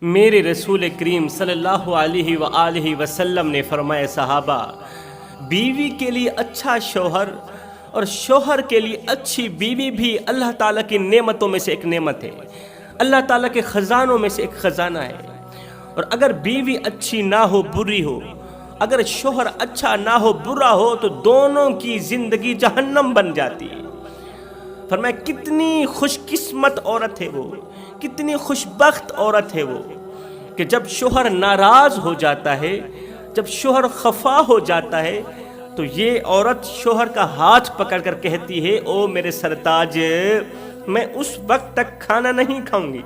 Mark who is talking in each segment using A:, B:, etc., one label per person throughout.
A: میرے رسول کریم صلی اللہ علیہ وآلہ وسلم نے فرمایا صحابہ، بیوی کے لیے اچھا شوہر اور شوہر کے لیے اچھی بیوی بھی اللہ تعالیٰ کی نعمتوں میں سے ایک نعمت ہے، اللہ تعالیٰ کے خزانوں میں سے ایک خزانہ ہے۔ اور اگر بیوی اچھی نہ ہو، بری ہو، اگر شوہر اچھا نہ ہو، برا ہو، تو دونوں کی زندگی جہنم بن جاتی ہے۔ فرمایا کتنی خوش قسمت عورت ہے وہ، کتنی خوش بخت عورت ہے وہ کہ جب شوہر ناراض ہو جاتا ہے، جب شوہر خفا ہو جاتا ہے، تو یہ عورت شوہر کا ہاتھ پکڑ کر کہتی ہے، او میرے سرتاج، میں اس وقت تک کھانا نہیں کھاؤں گی،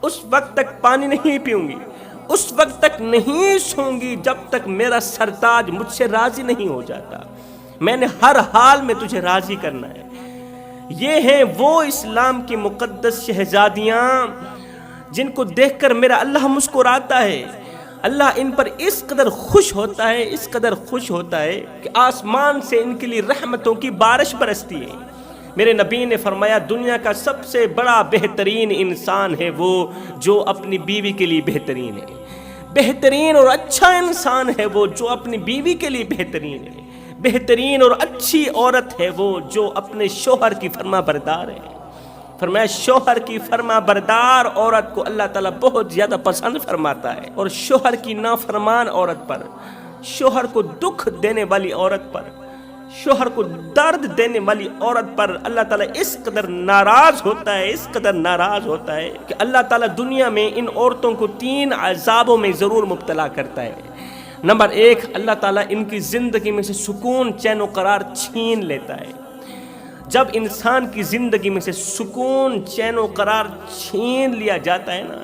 A: اس وقت تک پانی نہیں پیوں گی، اس وقت تک نہیں سوں گی جب تک میرا سرتاج مجھ سے راضی نہیں ہو جاتا۔ میں نے ہر حال میں تجھے راضی کرنا ہے۔ یہ ہیں وہ اسلام کی مقدس شہزادیاں جن کو دیکھ کر میرا اللہ مسکراتا ہے، اللہ ان پر اس قدر خوش ہوتا ہے، اس قدر خوش ہوتا ہے کہ آسمان سے ان کے لیے رحمتوں کی بارش برستی ہے۔ میرے نبی نے فرمایا دنیا کا سب سے بڑا بہترین انسان ہے وہ جو اپنی بیوی کے لیے بہترین ہے، بہترین اور اچھا انسان ہے وہ جو اپنی بیوی کے لیے بہترین ہے، بہترین اور اچھی عورت ہے وہ جو اپنے شوہر کی فرما بردار ہے۔ فرمایا شوہر کی فرما بردار عورت کو اللہ تعالیٰ بہت زیادہ پسند فرماتا ہے، اور شوہر کی نافرمان عورت پر، شوہر کو دکھ دینے والی عورت پر، شوہر کو درد دینے والی عورت پر اللہ تعالیٰ اس قدر ناراض ہوتا ہے، اس قدر ناراض ہوتا ہے کہ اللہ تعالیٰ دنیا میں ان عورتوں کو 3 عذابوں میں ضرور مبتلا کرتا ہے۔ نمبر 1، اللہ تعالیٰ ان کی زندگی میں سے سکون، چین و قرار چھین لیتا ہے۔ جب انسان کی زندگی میں سے سکون، چین و قرار چھین لیا جاتا ہے نا،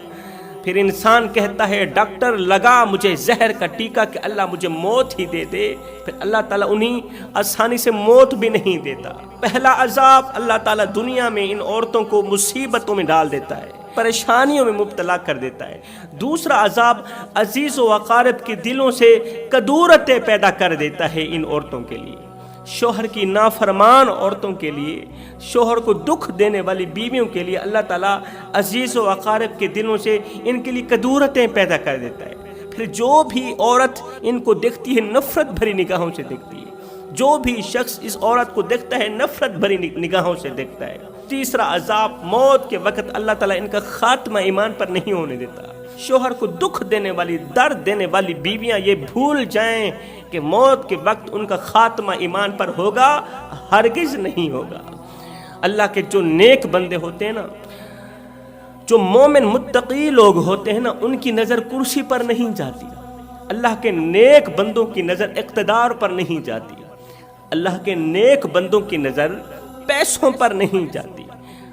A: پھر انسان کہتا ہے ڈاکٹر لگا مجھے زہر کا ٹیکہ کہ اللہ مجھے موت ہی دے دے، پھر اللہ تعالیٰ انہیں آسانی سے موت بھی نہیں دیتا۔ پہلا عذاب اللہ تعالیٰ دنیا میں ان عورتوں کو مصیبتوں میں ڈال دیتا ہے، پریشانیوں میں مبتلا کر دیتا ہے۔ دوسرا عذاب عزیز و اقارب کے دلوں سے کدورتیں پیدا کر دیتا ہے ان عورتوں کے لیے، شوہر کی نافرمان عورتوں کے لیے، شوہر کو دکھ دینے والی بیویوں کے لیے اللہ تعالیٰ عزیز و اقارب کے دلوں سے ان کے لیے کدورتیں پیدا کر دیتا ہے۔ پھر جو بھی عورت ان کو دیکھتی ہے نفرت بھری نگاہوں سے دیکھتی ہے، جو بھی شخص اس عورت کو دیکھتا ہے نفرت بھری نگاہوں سے دیکھتا ہے۔ تیسرا عذاب موت کے وقت اللہ تعالیٰ ان کا خاتمہ ایمان پر نہیں ہونے دیتا۔ شوہر کو دکھ دینے والی، درد دینے والی بیویاں یہ بھول جائیں کہ موت کے وقت ان کا خاتمہ ایمان پر ہوگا، ہرگز نہیں ہوگا۔ اللہ کے جو نیک بندے ہوتے ہیں نا، جو مومن متقی لوگ ہوتے ہیں نا، ان کی نظر کرسی پر نہیں جاتی، اللہ کے نیک بندوں کی نظر اقتدار پر نہیں جاتی، اللہ کے نیک بندوں کی نظر پیسوں پر نہیں جاتی،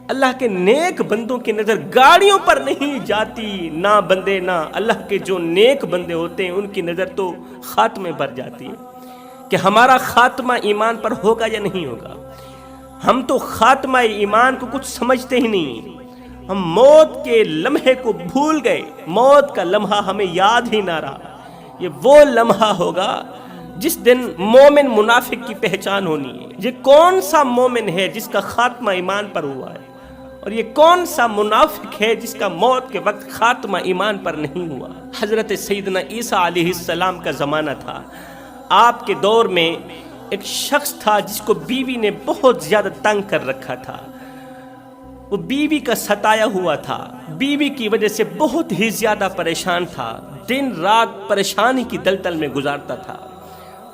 A: اللہ کے نیک بندوں کی نظر گاڑیوں پر نہیں جاتی۔ نہ بندے، نہ اللہ کے جو نیک بندے ہوتے ہیں ان کی نظر تو خاتمے پر جاتی ہے کہ ہمارا خاتمہ ایمان پر ہوگا یا نہیں ہوگا۔ ہم تو خاتمہ ایمان کو کچھ سمجھتے ہی نہیں، ہم موت کے لمحے کو بھول گئے، موت کا لمحہ ہمیں یاد ہی نہ رہا۔ یہ وہ لمحہ ہوگا جس دن مومن منافق کی پہچان ہونی ہے۔ یہ کون سا مومن ہے جس کا خاتمہ ایمان پر ہوا ہے، اور یہ کون سا منافق ہے جس کا موت کے وقت خاتمہ ایمان پر نہیں ہوا۔ حضرت سیدنا عیسیٰ علیہ السلام کا زمانہ تھا، آپ کے دور میں ایک شخص تھا جس کو بیوی نے بہت زیادہ تنگ کر رکھا تھا، وہ بیوی کا ستایا ہوا تھا، بیوی کی وجہ سے بہت ہی زیادہ پریشان تھا، دن رات پریشانی کی دلدل میں گزارتا تھا،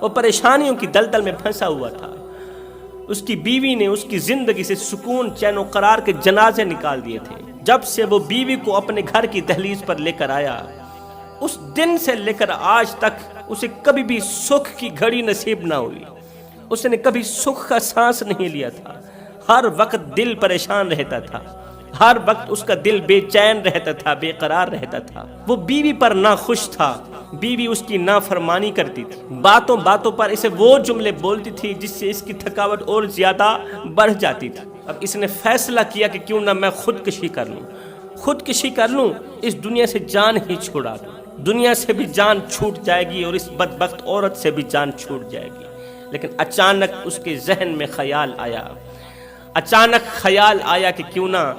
A: وہ پریشانیوں کی دلدل میں پھنسا ہوا تھا۔ اس کی بیوی نے اس کی زندگی سے سکون، چین و قرار کے جنازے نکال دیے تھے۔ جب سے وہ بیوی کو اپنے گھر کی دہلیز پر لے کر آیا، اس دن سے لے کر آج تک اسے کبھی بھی سکھ کی گھڑی نصیب نہ ہوئی، اس نے کبھی سکھ کا سانس نہیں لیا تھا، ہر وقت دل پریشان رہتا تھا، ہر وقت اس کا دل بے چین رہتا تھا، بے قرار رہتا تھا۔ وہ بیوی پر ناخوش تھا، بیوی اس کی نافرمانی کرتی تھی، باتوں باتوں پر اسے وہ جملے بولتی تھی جس سے اس کی تھکاوٹ اور زیادہ بڑھ جاتی تھی۔ اب اس نے فیصلہ کیا کہ کیوں نہ میں خودکشی کر لوں، خودکشی کر لوں، اس دنیا سے جان ہی چھڑا دوں، دنیا سے بھی جان چھوٹ جائے گی اور اس بدبخت عورت سے بھی جان چھوٹ جائے گی۔ لیکن اچانک اس کے ذہن میں خیال آیا، اچانک خیال آیا کہ کیوں نہ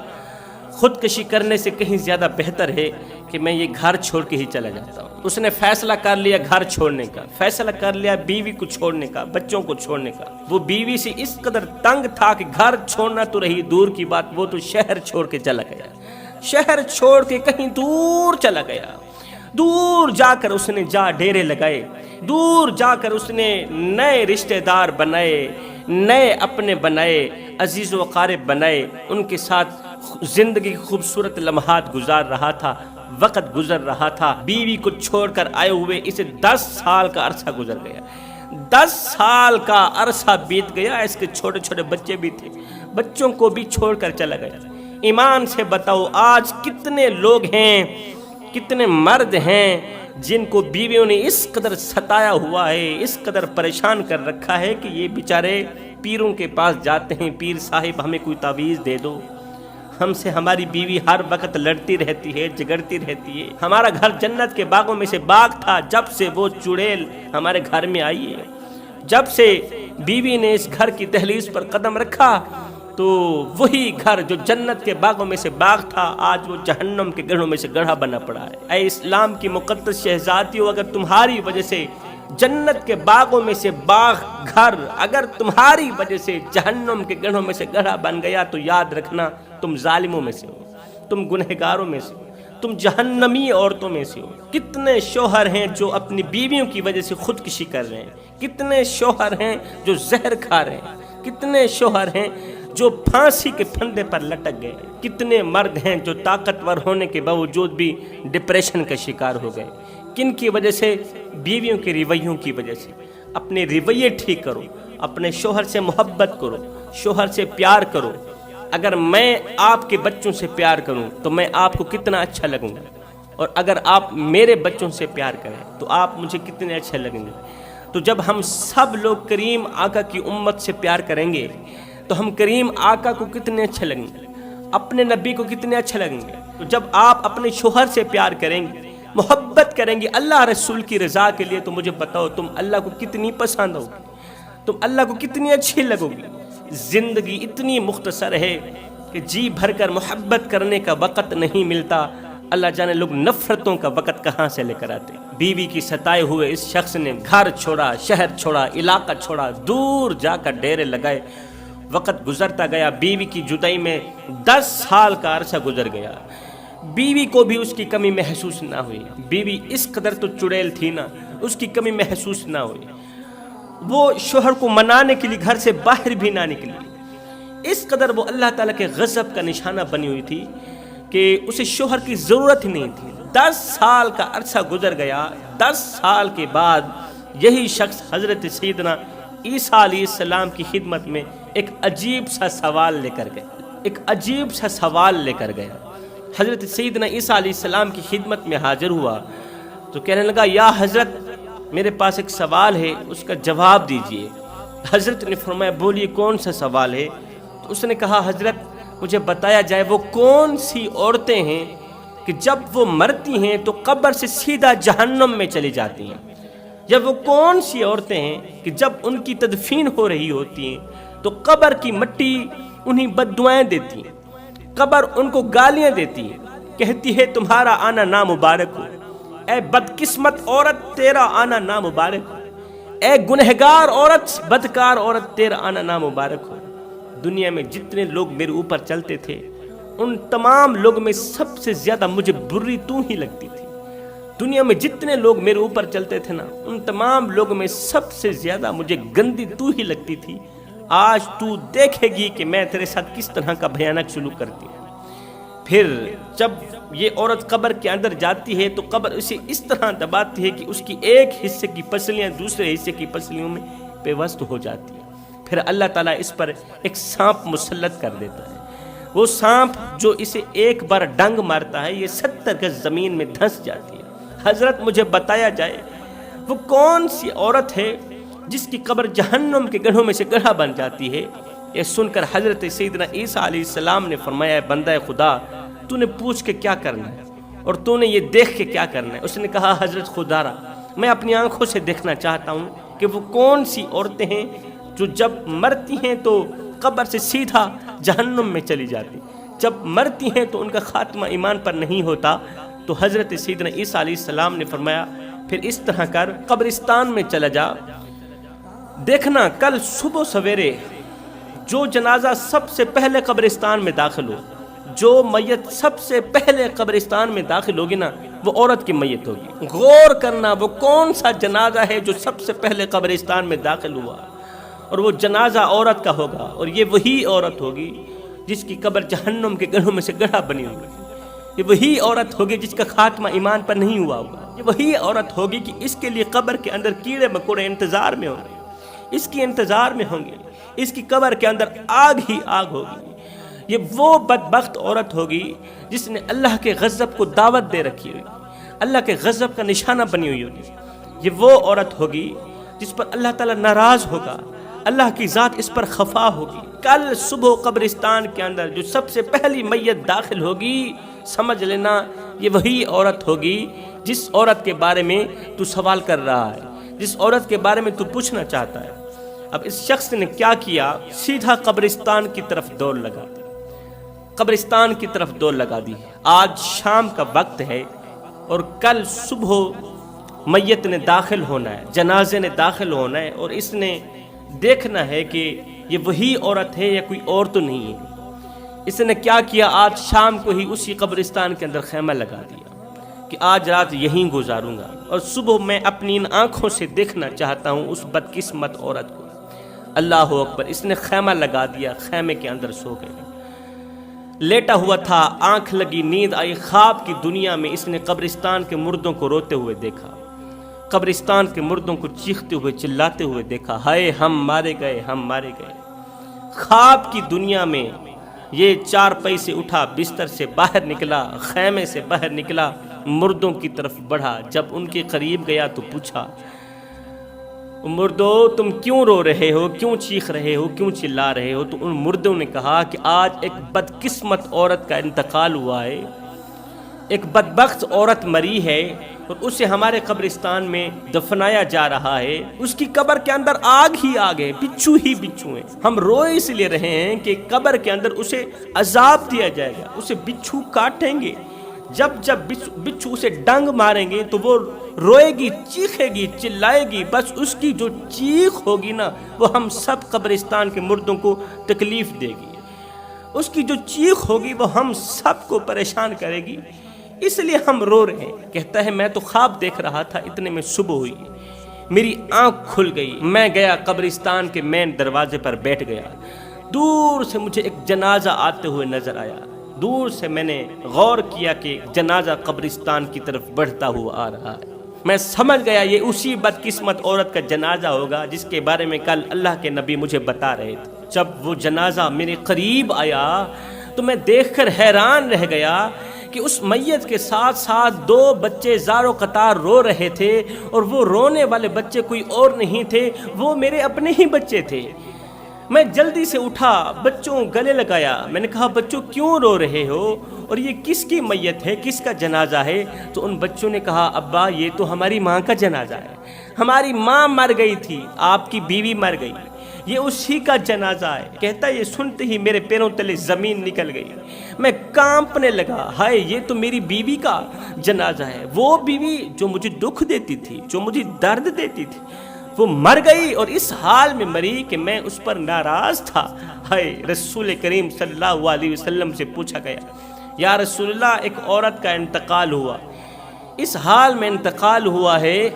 A: خودکشی کرنے سے کہیں زیادہ بہتر ہے کہ میں یہ گھر چھوڑ کے ہی چلا جاتا ہوں۔ اس نے فیصلہ کر لیا گھر چھوڑنے کا، فیصلہ کر لیا بیوی کو چھوڑنے کا، بچوں کو چھوڑنے کا۔ وہ بیوی سے اس قدر تنگ تھا کہ گھر چھوڑنا تو رہی دور کی بات، وہ تو شہر چھوڑ کے چلا گیا، شہر چھوڑ کے کہیں دور چلا گیا۔ دور جا کر اس نے جا ڈیرے لگائے، دور جا کر اس نے نئے رشتہ دار بنائے، نئے اپنے بنائے، عزیز و اقارب بنائے، ان کے ساتھ زندگی خوبصورت لمحات گزار رہا تھا، وقت گزر رہا تھا۔ بیوی کو چھوڑ کر آئے ہوئے اسے 10 سال کا عرصہ گزر گیا، 10 سال کا عرصہ بیت گیا۔ اس کے چھوٹے چھوٹے بچے بھی تھے، بچوں کو بھی چھوڑ کر چلا گیا۔ ایمان سے بتاؤ آج کتنے لوگ ہیں، کتنے مرد ہیں جن کو بیویوں نے اس قدر ستایا ہوا ہے، اس قدر پریشان کر رکھا ہے کہ یہ بیچارے پیروں کے پاس جاتے ہیں، پیر صاحب ہمیں کوئی تعویذ دے دو۔ ہم سے ہماری بیوی ہر وقت لڑتی رہتی ہے، جھگڑتی رہتی ہے۔ ہمارا گھر جنت کے باغوں میں سے باغ تھا، جب سے وہ چڑیل ہمارے گھر میں آئی ہے، جب سے بیوی نے اس گھر کی دہلیز پر قدم رکھا تو وہی گھر جو جنت کے باغوں میں سے باغ تھا آج وہ جہنم کے گڑھوں میں سے گڑھا بنا پڑا ہے۔ اے اسلام کی مقدس شہزادیوں، اگر تمہاری وجہ سے جنت کے باغوں میں سے باغ گھر اگر تمہاری وجہ سے جہنم کے گڑھوں میں سے گڑھا بن گیا تو یاد رکھنا تم ظالموں میں سے ہو، تم گنہگاروں میں سے ہو، تم جہنمی عورتوں میں سے ہو۔ کتنے شوہر ہیں جو اپنی بیویوں کی وجہ سے خودکشی کر رہے ہیں، کتنے شوہر ہیں جو زہر کھا رہے ہیں، کتنے شوہر ہیں جو پھانسی کے پھندے پر لٹک گئے، کتنے مرد ہیں جو طاقتور ہونے کے باوجود بھی ڈپریشن کا شکار ہو گئے۔ کن کی وجہ سے؟ بیویوں کے رویوں کی وجہ سے۔ اپنے رویے ٹھیک کرو، اپنے شوہر سے محبت کرو، شوہر سے پیار کرو۔ اگر میں آپ کے بچوں سے پیار کروں تو میں آپ کو کتنا اچھا لگوں گا، اور اگر آپ میرے بچوں سے پیار کریں تو آپ مجھے کتنے اچھے لگیں گے۔ تو جب ہم سب لوگ کریم آقا کی امت سے پیار کریں گے تو ہم کریم آقا کو کتنے اچھے لگیں گے، اپنے نبی کو کتنے اچھے لگیں گے۔ تو جب آپ اپنے شوہر سے پیار کریں گے، محبت کریں گے اللہ رسول کی رضا کے لیے، تو مجھے بتاؤ تم اللہ کو کتنی پسند ہوگی، تم اللہ کو کتنی اچھی لگو گی۔ زندگی اتنی مختصر ہے کہ جی بھر کر محبت کرنے کا وقت نہیں ملتا، اللہ جانے لوگ نفرتوں کا وقت کہاں سے لے کر آتے۔ بیوی کی ستائے ہوئے اس شخص نے گھر چھوڑا، شہر چھوڑا، علاقہ چھوڑا، دور جا کر ڈیرے لگائے۔ وقت گزرتا گیا، بیوی کی جدائی میں 10 سال کا عرصہ گزر گیا۔ بیوی کو بھی اس کی کمی محسوس نہ ہوئی، بیوی اس قدر تو چڑیل تھی نا، اس کی کمی محسوس نہ ہوئی۔ وہ شوہر کو منانے کے لیے گھر سے باہر بھی نہ نکلی، اس قدر وہ اللہ تعالیٰ کے غضب کا نشانہ بنی ہوئی تھی کہ اسے شوہر کی ضرورت ہی نہیں تھی۔ 10 سال کا عرصہ گزر گیا، 10 سال کے بعد یہی شخص حضرت سیدنا عیسیٰ علیہ السلام کی خدمت میں ایک عجیب سا سوال لے کر گیا، ایک عجیب سا سوال لے کر گیا۔ حضرت سیدنا عیسیٰ علیہ السلام کی خدمت میں حاضر ہوا تو کہنے لگا یا حضرت میرے پاس ایک سوال ہے، اس کا جواب دیجئے۔ حضرت نے فرمایا بولیے کون سا سوال ہے؟ تو اس نے کہا حضرت مجھے بتایا جائے وہ کون سی عورتیں ہیں کہ جب وہ مرتی ہیں تو قبر سے سیدھا جہنم میں چلی جاتی ہیں، یا وہ کون سی عورتیں ہیں کہ جب ان کی تدفین ہو رہی ہوتی ہیں تو قبر کی مٹی انہیں بددعائیں دیتی ہیں، قبر ان کو گالیاں دیتی ہے، کہتی ہے تمہارا آنا نامبارک ہو، اے بدقسمت عورت تیرا آنا نامبارک ہو، اے گنہگار عورت، بدکار عورت تیرا آنا نامبارک ہو۔ دنیا میں جتنے لوگ میرے اوپر چلتے تھے ان تمام لوگ میں سب سے زیادہ مجھے بری تو ہی لگتی تھی۔ دنیا میں جتنے لوگ میرے اوپر چلتے تھے نا ان تمام لوگوں میں سب سے زیادہ مجھے گندی تو ہی لگتی تھی۔ آج تو دیکھے گی کہ میں تیرے ساتھ کس طرح کا بھیانک سلوک کرتی ہوں۔ پھر جب یہ عورت قبر کے اندر جاتی ہے تو قبر اسے اس طرح دباتی ہے کہ اس کی ایک حصے کی پسلیاں دوسرے حصے کی پسلیوں میں پیوست ہو جاتی ہیں۔ پھر اللہ تعالیٰ اس پر ایک سانپ مسلط کر دیتا ہے، وہ سانپ جو اسے ایک بار ڈنگ مارتا ہے یہ 70 گز زمین میں دھنس جاتی ہے۔ حضرت مجھے بتایا جائے وہ کون سی عورت ہے جس کی قبر جہنم کے گڑھوں میں سے گڑھا بن جاتی ہے؟ یہ سن کر حضرت سیدنا عیسیٰ علیہ السلام نے فرمایا بندہ خدا تو نے پوچھ کے کیا کرنا ہے اور تو نے یہ دیکھ کے کیا کرنا ہے؟ اس نے کہا حضرت خدا را میں اپنی آنکھوں سے دیکھنا چاہتا ہوں کہ وہ کون سی عورتیں ہیں جو جب مرتی ہیں تو قبر سے سیدھا جہنم میں چلی جاتی، جب مرتی ہیں تو ان کا خاتمہ ایمان پر نہیں ہوتا، تو حضرت سیدنا عیسیٰ علیہ السلام نے فرمایا پھر اس طرح کر، قبرستان میں چلا جا، دیکھنا کل صبح سویرے جو جنازہ سب سے پہلے قبرستان میں داخل ہو، جو میت سب سے پہلے قبرستان میں داخل ہوگی نا، وہ عورت کی میت ہوگی۔ غور کرنا وہ کون سا جنازہ ہے جو سب سے پہلے قبرستان میں داخل ہوا، اور وہ جنازہ عورت کا ہوگا، اور یہ وہی عورت ہوگی جس کی قبر جہنم کے گڑھوں میں سے گڑھا بنی ہوگی۔ یہ وہی عورت ہوگی جس کا خاتمہ ایمان پر نہیں ہوا ہوگا۔ یہ وہی عورت ہوگی کہ اس کے لیے قبر کے اندر کیڑے مکوڑے انتظار میں ہوں گے، اس کی انتظار میں ہوں گے، اس کی قبر کے اندر آگ ہی آگ ہوگی۔ یہ وہ بدبخت عورت ہوگی جس نے اللہ کے غضب کو دعوت دے رکھی ہوگی، اللہ کے غضب کا نشانہ بنی ہوئی ہوگی۔ یہ وہ عورت ہوگی جس پر اللہ تعالیٰ ناراض ہوگا، اللہ کی ذات اس پر خفا ہوگی۔ کل صبح قبرستان کے اندر جو سب سے پہلی میت داخل ہوگی، سمجھ لینا یہ وہی عورت ہوگی جس عورت کے بارے میں تو سوال کر رہا ہے، جس عورت کے بارے میں تو پوچھنا چاہتا ہے۔ اب اس شخص نے کیا کیا؟ سیدھا قبرستان کی طرف دوڑ لگا دی، قبرستان کی طرف دوڑ لگا دی۔ آج شام کا وقت ہے اور کل صبح میت نے داخل ہونا ہے، جنازے نے داخل ہونا ہے، اور اس نے دیکھنا ہے کہ یہ وہی عورت ہے یا کوئی اور تو نہیں ہے۔ اس نے کیا کیا؟ آج شام کو ہی اسی قبرستان کے اندر خیمہ لگا دیا کہ آج رات یہیں گزاروں گا، اور صبح میں اپنی ان آنکھوں سے دیکھنا چاہتا ہوں اس بدقسمت عورت کو۔ اللہ اکبر! اس نے خیمہ لگا دیا، خیمے کے اندر سو گئے۔ لیٹا ہوا تھا، آنکھ لگی، نیند آئی، خواب کی دنیا میں اس نے قبرستان کے مردوں کو روتے ہوئے دیکھا، قبرستان کے مردوں کو چیختے ہوئے چلاتے ہوئے دیکھا، ہائے ہم مارے گئے، ہم مارے گئے۔ خواب کی دنیا میں یہ چارپائی سے اٹھا، بستر سے باہر نکلا، خیمے سے باہر نکلا، مردوں کی طرف بڑھا۔ جب ان کے قریب گیا تو پوچھا، مردو تم کیوں رو رہے ہو، کیوں چیخ رہے ہو، کیوں چلا رہے ہو؟ تو ان مردوں نے کہا کہ آج ایک بدقسمت عورت کا انتقال ہوا ہے، ایک بدبخت عورت مری ہے، اور اسے ہمارے قبرستان میں دفنایا جا رہا ہے۔ اس کی قبر کے اندر آگ ہی آگ ہے، بچھو ہی بچھو ہیں۔ ہم روئے اس لیے رہے ہیں کہ قبر کے اندر اسے عذاب دیا جائے گا، اسے بچھو کاٹیں گے۔ جب بچھو اسے ڈنگ ماریں گے تو وہ روئے گی، چیخے گی، چلائے گی، بس اس کی جو چیخ ہوگی نا وہ ہم سب قبرستان کے مردوں کو تکلیف دے گی، اس کی جو چیخ ہوگی وہ ہم سب کو پریشان کرے گی، اس لیے ہم رو رہے ہیں۔ کہتا ہے میں تو خواب دیکھ رہا تھا، اتنے میں صبح ہوئی، میری آنکھ کھل گئی، میں گیا قبرستان کے مین دروازے پر بیٹھ گیا، دور سے مجھے ایک جنازہ آتے ہوئے نظر آیا، دور سے میں نے غور کیا کہ جنازہ قبرستان کی طرف بڑھتا ہوا آ رہا ہے۔ میں سمجھ گیا یہ اسی بدقسمت عورت کا جنازہ ہوگا جس کے بارے میں کل اللہ کے نبی مجھے بتا رہے تھے۔ جب وہ جنازہ میرے قریب آیا تو میں دیکھ کر حیران رہ گیا کہ اس میت کے ساتھ ساتھ 2 بچے زار و قطار رو رہے تھے، اور وہ رونے والے بچے کوئی اور نہیں تھے، وہ میرے اپنے ہی بچے تھے۔ میں جلدی سے اٹھا، بچوں گلے لگایا، میں نے کہا بچوں کیوں رو رہے ہو، اور یہ کس کی میت ہے، کس کا جنازہ ہے؟ تو ان بچوں نے کہا ابا یہ تو ہماری ماں کا جنازہ ہے، ہماری ماں مر گئی تھی، آپ کی بیوی مر گئی، یہ اسی کا جنازہ ہے۔ کہتا ہے یہ سنتے ہی میرے پیروں تلے زمین نکل گئی، میں کانپنے لگا، ہائے یہ تو میری بیوی کا جنازہ ہے، وہ بیوی جو مجھے دکھ دیتی تھی، جو مجھے درد دیتی تھی، وہ مر گئی، اور اس حال میں مری کہ میں اس پر ناراض تھا۔ ہائے! رسول کریم صلی اللہ علیہ وسلم سے پوچھا گیا یا رسول اللہ ایک عورت کا انتقال ہوا، اس حال میں انتقال ہوا ہے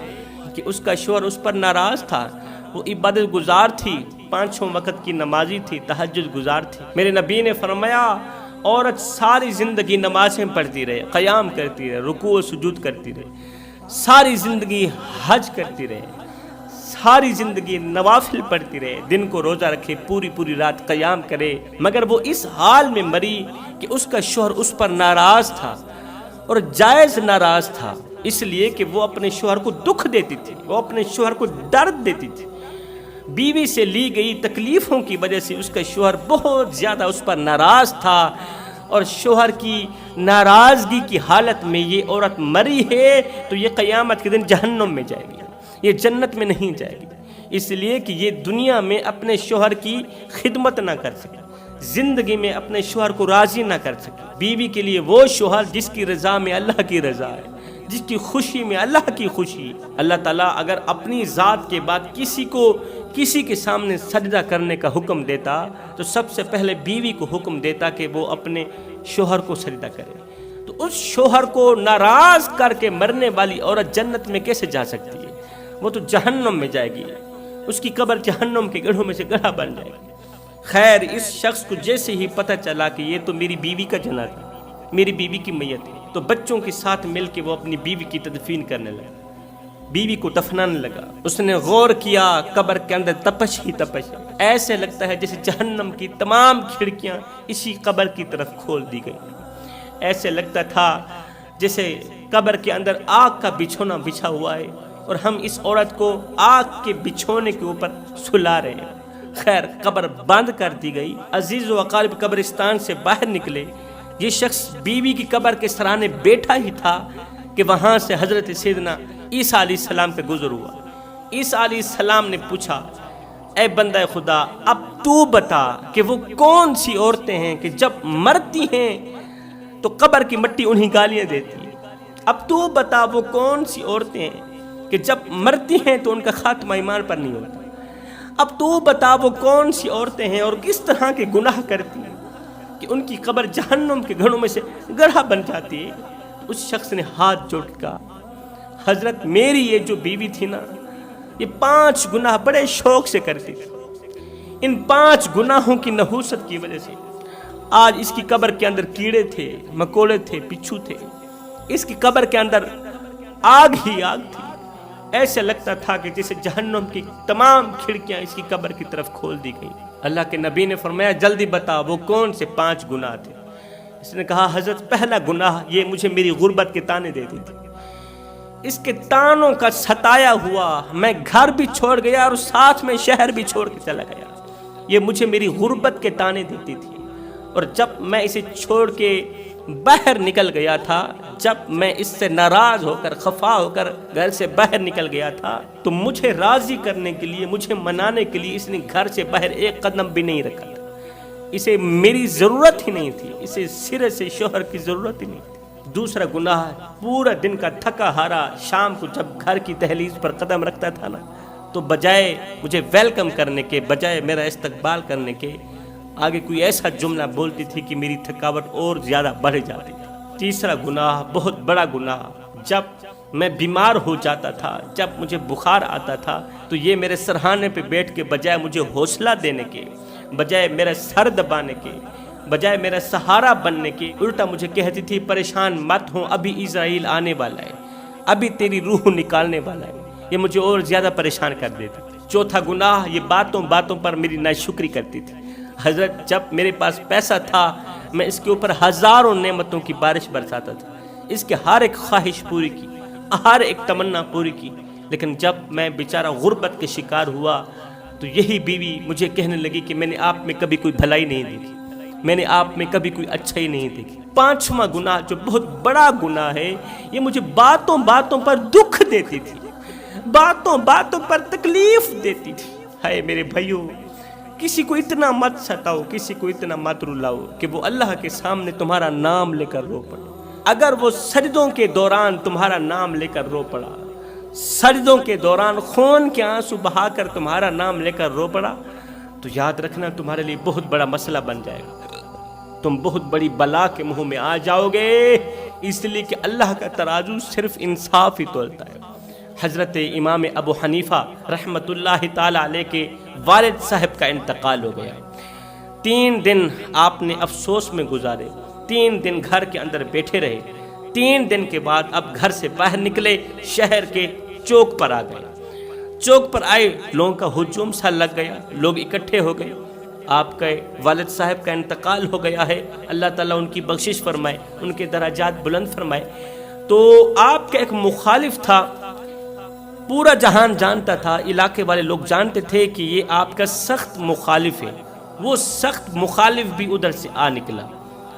A: کہ اس کا شوہر اس پر ناراض تھا، وہ عبادت گزار تھی، 5 وقت کی نمازی تھی، تہجد گزار تھی۔ میرے نبی نے فرمایا عورت ساری زندگی نمازیں پڑھتی رہے، قیام کرتی رہے، رکوع و سجود کرتی رہے، ساری زندگی حج کرتی رہے، ساری زندگی نوافل پڑھتی رہے، دن کو روزہ رکھے، پوری رات قیام کرے، مگر وہ اس حال میں مری کہ اس کا شوہر اس پر ناراض تھا، اور جائز ناراض تھا، اس لیے کہ وہ اپنے شوہر کو دکھ دیتی تھی، وہ اپنے شوہر کو درد دیتی تھی۔ بیوی سے لی گئی تکلیفوں کی وجہ سے اس کا شوہر بہت زیادہ اس پر ناراض تھا، اور شوہر کی ناراضگی کی حالت میں یہ عورت مری ہے تو یہ قیامت کے دن جہنم میں جائے گی، یہ جنت میں نہیں جائے گی، اس لیے کہ یہ دنیا میں اپنے شوہر کی خدمت نہ کر سکے، زندگی میں اپنے شوہر کو راضی نہ کر سکی. بیوی کے لیے وہ شوہر جس کی رضا میں اللہ کی رضا ہے, جس کی خوشی میں اللہ کی خوشی. اللہ تعالیٰ اگر اپنی ذات کے بعد کسی کے سامنے سجدہ کرنے کا حکم دیتا تو سب سے پہلے بیوی کو حکم دیتا کہ وہ اپنے شوہر کو سجدہ کرے. تو اس شوہر کو ناراض کر کے مرنے والی عورت جنت میں کیسے جا سکتی ہے؟ وہ تو جہنم میں جائے گی, اس کی قبر جہنم کے گڑھوں میں سے گڑھا بن جائے گی. خیر, اس شخص کو جیسے ہی پتہ چلا کہ یہ تو میری بیوی کا جنازہ ہے, میری بیوی کی میت ہے, تو بچوں کے ساتھ مل کے وہ اپنی بیوی کی تدفین کرنے لگا, بیوی کو دفنانے لگا. اس نے غور کیا, قبر کے اندر تپش ہی تپش ہے. ایسے لگتا ہے جیسے جہنم کی تمام کھڑکیاں اسی قبر کی طرف کھول دی گئی. ایسے لگتا تھا جیسے قبر کے اندر آگ کا بچھونا بچھا ہوا ہے اور ہم اس عورت کو آگ کے بچھونے کے اوپر سلا رہے ہیں. خیر, قبر بند کر دی گئی. عزیز و اقارب قبرستان سے باہر نکلے. یہ شخص بیوی کی قبر کے سرانے بیٹھا ہی تھا کہ وہاں سے حضرت سیدنا عیسیٰ علیہ السلام پہ گزر ہوا. عیسیٰ علیہ السلام نے پوچھا, اے بندہ خدا, اب تو بتا کہ وہ کون سی عورتیں ہیں کہ جب مرتی ہیں تو قبر کی مٹی انہیں گالیاں دیتی ہے. اب تو بتا وہ کون سی عورتیں ہیں کہ جب مرتی ہیں تو ان کا خاتمہ ایمان پر نہیں ہوتا. اب تو بتا وہ کون سی عورتیں ہیں اور کس طرح کے گناہ کرتی ہیں کہ ان کی قبر جہنم کے گھڑوں میں سے گڑھا بن جاتی ہے. اس شخص نے ہاتھ جوڑ کے کہا, حضرت میری یہ جو بیوی تھی نا, یہ 5 گناہ بڑے شوق سے کرتی تھی. ان 5 گناہوں کی نحوست کی وجہ سے آج اس کی قبر کے اندر کیڑے تھے, مکوڑے تھے, بچھو تھے. اس کی قبر کے اندر آگ ہی آگ تھی. ایسے لگتا تھا کہ جیسے جہنم کی تمام کھڑکیاں اس کی قبر کی طرف کھول دی گئی. اللہ کے نبی نے فرمایا, جلدی بتا وہ کون سے 5 گناہ تھے. اس نے کہا, حضرت پہلا گناہ یہ مجھے میری غربت کے تانے دیتی تھی. اس کے تانوں کا ستایا ہوا میں گھر بھی چھوڑ گیا اور ساتھ میں شہر بھی چھوڑ کے چلا گیا. یہ مجھے میری غربت کے تانے دیتی تھی. اور جب میں اسے چھوڑ کے باہر نکل گیا تھا, جب میں اس سے ناراض ہو کر خفا ہو کر گھر سے باہر نکل گیا تھا, تو مجھے راضی کرنے کے لیے, مجھے منانے کے لیے اس نے گھر سے باہر ایک قدم بھی نہیں رکھا تھا. اسے میری ضرورت ہی نہیں تھی, اسے سرے سے شوہر کی ضرورت ہی نہیں تھی. دوسرا گناہ, پورا دن کا تھکا ہارا شام کو جب گھر کی دہلیز پر قدم رکھتا تھا نا, تو بجائے مجھے ویلکم کرنے کے, بجائے میرا استقبال کرنے کے, آگے کوئی ایسا جملہ بولتی تھی کہ میری تھکاوٹ اور زیادہ بڑھ جاتی تھی. تیسرا گناہ, بہت بڑا گناہ, جب میں بیمار ہو جاتا تھا, جب مجھے بخار آتا تھا, تو یہ میرے سرہانے پہ بیٹھ کے بجائے مجھے حوصلہ دینے کے, بجائے میرا سر دبانے کے, بجائے میرا سہارا بننے کے, الٹا مجھے کہتی تھی, پریشان مت ہوں, ابھی اسرائیل آنے والا ہے, ابھی تیری روح نکالنے والا ہے. یہ مجھے اور زیادہ پریشان کر دیتی تھی. چوتھا گناہ, یہ باتوں باتوں پر میری ناشکری کرتی تھی. حضرت جب میرے پاس پیسہ تھا میں اس کے اوپر ہزاروں نعمتوں کی بارش برساتا تھا, اس کے ہر ایک خواہش پوری کی, ہر ایک تمنا پوری کی. لیکن جب میں بیچارہ غربت کے شکار ہوا تو یہی بیوی مجھے کہنے لگی کہ میں نے آپ میں کبھی کوئی بھلائی نہیں دیکھی, میں نے آپ میں کبھی کوئی اچھائی نہیں دیکھی. 5واں گناہ جو بہت بڑا گناہ ہے, یہ مجھے باتوں باتوں پر دکھ دیتی تھی, باتوں باتوں پر تکلیف دیتی تھی. ہائے میرے بھائیو, کسی کو اتنا مت ستاؤ, کسی کو اتنا مت رلاؤ کہ وہ اللہ کے سامنے تمہارا نام لے کر رو پڑے. اگر وہ سجدوں کے دوران تمہارا نام لے کر رو پڑا, سجدوں کے دوران خون کے آنسو بہا کر تمہارا نام لے کر رو پڑا, تو یاد رکھنا تمہارے لیے بہت بڑا مسئلہ بن جائے گا, تم بہت بڑی بلا کے منہ میں آ جاؤ گے. اس لیے کہ اللہ کا ترازو صرف انصاف ہی تولتا ہے. حضرت امام ابو حنیفہ رحمۃ اللہ تعالی علیہ کے والد صاحب کا انتقال ہو گیا. 3 دن آپ نے افسوس میں گزارے, 3 دن گھر کے اندر بیٹھے رہے. 3 دن کے بعد اب گھر سے باہر نکلے, شہر کے چوک پر آ گئے. چوک پر آئے, لوگوں کا ہجوم سا لگ گیا, لوگ اکٹھے ہو گئے. آپ کے والد صاحب کا انتقال ہو گیا ہے, اللہ تعالیٰ ان کی بخشش فرمائے, ان کے درجات بلند فرمائے. تو آپ کا ایک مخالف تھا, پورا جہان جانتا تھا, علاقے والے لوگ جانتے تھے کہ یہ آپ کا سخت مخالف ہے. وہ سخت مخالف بھی ادھر سے آ نکلا.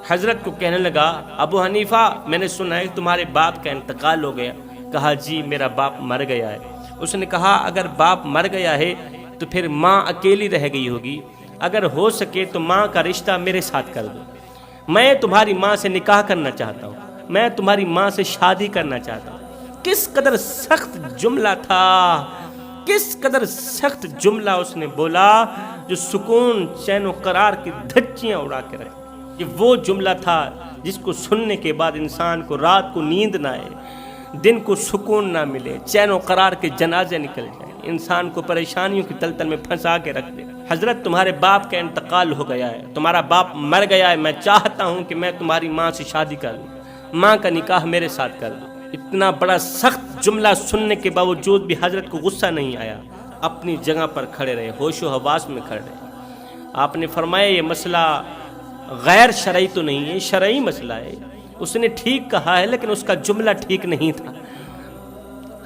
A: حضرت کو کہنے لگا, ابو حنیفہ میں نے سنا ہے تمہارے باپ کا انتقال ہو گیا. کہا جی میرا باپ مر گیا ہے. اس نے کہا اگر باپ مر گیا ہے تو پھر ماں اکیلی رہ گئی ہوگی, اگر ہو سکے تو ماں کا رشتہ میرے ساتھ کر دو، میں تمہاری ماں سے نکاح کرنا چاہتا ہوں، میں تمہاری ماں سے شادی کرنا چاہتا ہوں۔ کس قدر سخت جملہ تھا، کس قدر سخت جملہ اس نے بولا جو سکون، چین و قرار کی دھچیاں اڑا کے رکھ۔ یہ وہ جملہ تھا جس کو سننے کے بعد انسان کو رات کو نیند نہ آئے، دن کو سکون نہ ملے، چین و قرار کے جنازے نکل جائیں، انسان کو پریشانیوں کی تلتل میں پھنسا کے رکھ دے۔ حضرت تمہارے باپ کا انتقال ہو گیا ہے، تمہارا باپ مر گیا ہے، میں چاہتا ہوں کہ میں تمہاری ماں سے شادی کر لوں، ماں کا نکاح میرے ساتھ کر لوں۔ اتنا بڑا سخت جملہ سننے کے باوجود بھی حضرت کو غصہ نہیں آیا، اپنی جگہ پر کھڑے رہے، ہوش و حواس میں کھڑے رہے۔ آپ نے فرمایا یہ مسئلہ غیر شرعی تو نہیں ہے، شرعی مسئلہ ہے، اس نے ٹھیک کہا ہے لیکن اس کا جملہ ٹھیک نہیں تھا۔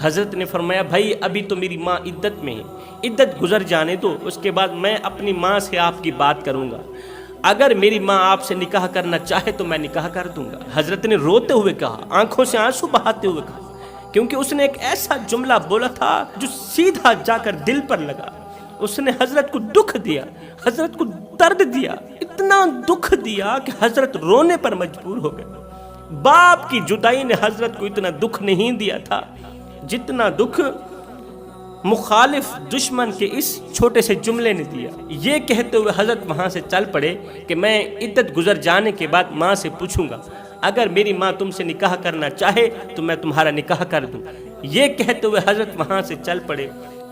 A: حضرت نے فرمایا بھائی ابھی تو میری ماں عدت میں ہے، عدت گزر جانے دو، اس کے بعد میں اپنی ماں سے آپ کی بات کروں گا، اگر میری ماں آپ سے نکاح کرنا چاہے تو میں نکاح کر دوں گا۔ حضرت نے روتے ہوئے کہا، آنکھوں سے آنسو بہاتے ہوئے کہا، کیونکہ اس نے ایک ایسا جملہ بولا تھا جو سیدھا جا کر دل پر لگا۔ اس نے حضرت کو دکھ دیا، حضرت کو درد دیا، اتنا دکھ دیا کہ حضرت رونے پر مجبور ہو گئے۔ باپ کی جدائی نے حضرت کو اتنا دکھ نہیں دیا تھا جتنا دکھ مخالف دشمن کے اس چھوٹے سے جملے نے دیا۔ یہ کہتے ہوئے حضرت وہاں سے چل پڑے کہ میں عدت گزر جانے کے بعد ماں سے پوچھوں گا، اگر میری ماں تم سے نکاح کرنا چاہے تو میں تمہارا نکاح کر دوں۔ یہ کہتے ہوئے حضرت وہاں سے چل پڑے،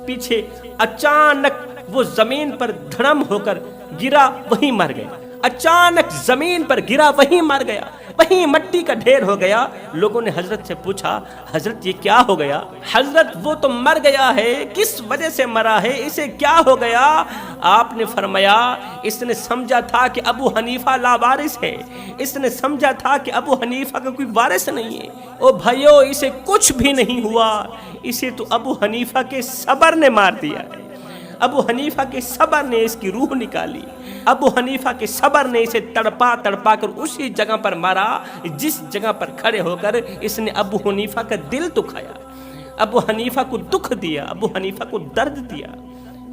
A: پیچھے اچانک وہ زمین پر دھڑم ہو کر گرا، وہیں مر گیا۔ اچانک زمین پر گرا، وہیں مر گیا، وہیں مٹی کا ڈھیر ہو گیا۔ لوگوں نے حضرت سے پوچھا حضرت یہ کیا ہو گیا؟ حضرت وہ تو مر گیا ہے، کس وجہ سے مرا ہے، اسے کیا ہو گیا؟ آپ نے فرمایا اس نے سمجھا تھا کہ ابو حنیفہ لاوارث ہے، اس نے سمجھا تھا کہ ابو حنیفہ کا کوئی وارث نہیں ہے۔ او بھائیو اسے کچھ بھی نہیں ہوا، اسے تو ابو حنیفہ کے صبر نے مار دیا ہے، ابو حنیفہ کے صبر نے اس کی روح نکالی، ابو حنیفہ کے صبر نے اسے تڑپا تڑپا کر اسی جگہ پر مارا جس جگہ پر کھڑے ہو کر اس نے ابو حنیفہ کا دل دکھایا، ابو حنیفہ کو دکھ دیا، ابو حنیفہ کو درد دیا۔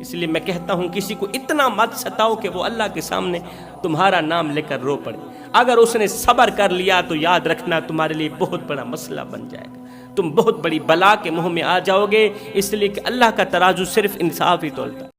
A: اس لیے میں کہتا ہوں کسی کو اتنا مت ستاؤ کہ وہ اللہ کے سامنے تمہارا نام لے کر رو پڑے۔ اگر اس نے صبر کر لیا تو یاد رکھنا تمہارے لیے بہت بڑا مسئلہ بن جائے گا، تم بہت بڑی بلا کے منہ میں آ جاؤ گے، اس لیے کہ اللہ کا ترازو صرف انصاف ہی تولتا ہے۔